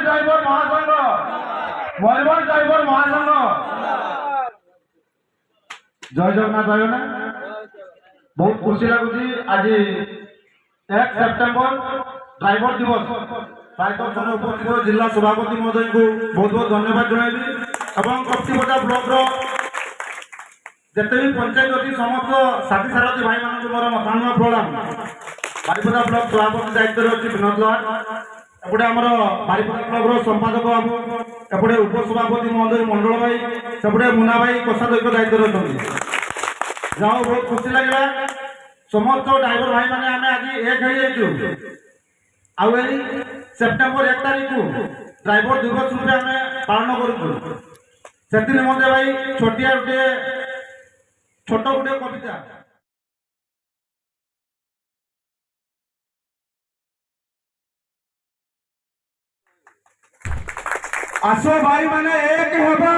Driver महासंघ Mayurbhanj driver महासंघ जय जगन्नाथ भाई ने बहुत खुशी लगुच आज 1 सेप्टेम्बर ड्राइवर दिवस प्रायतः जन उपस्थित जिला सभापति महोदय को बहुत बहुत धन्यवाद जनइबी और कप्तिपटा ब्लॉक जिते भी पंचायत अच्छी समस्त साथी सारथी भाई मान मोर मतानुआ प्रणाम। बारिपदा ब्लॉक सभापति दायित्व अच्छी विनोद लहार एपटे आमर बारिपदा ब्लॉक संपादक बाबू एपटे उपसभापति महोदय मंडल भाई सेपटे मुना भाई कोषाध्यक्ष दायित्व अच्छा जाओ बहुत खुशी लगे समस्त ड्राइवर भाई मैंने आम आज एक हो सेप्टेम्बर 1 तारीख को ड्राइवर दिवस रूपे आम पालन करूँ से मत भाई छोटिया गोटे छोट गोटे कविता आसो भाई मैंने एक होगा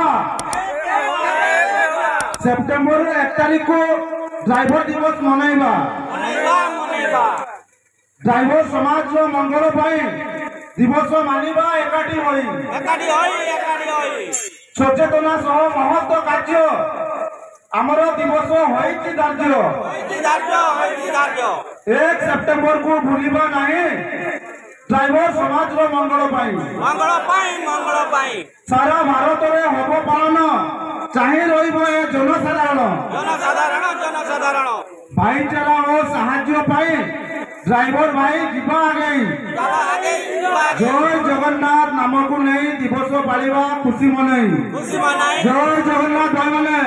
सेप्टेम्बर 1 तारीख को ड्राइवर दिवस मनइबा ड्राइवर समाज मंगल दिवस मानिबा एकाठी होई सचेतना सह महत्व कार्य आमर दिवस होइछि धार्य 1 सेप्टेम्बर को भूलिबा नहीं ड्राइवर समाज मंगल सारा भारत में हम पालन चाहे जनसाधारण भाईचारा और साहाय्य पाई ड्राइवर भाई जीवा आगे जय जगन्नाथ नाम को नहीं दिवस पालिबा खुशी मनई जय जगन्नाथ भाई माने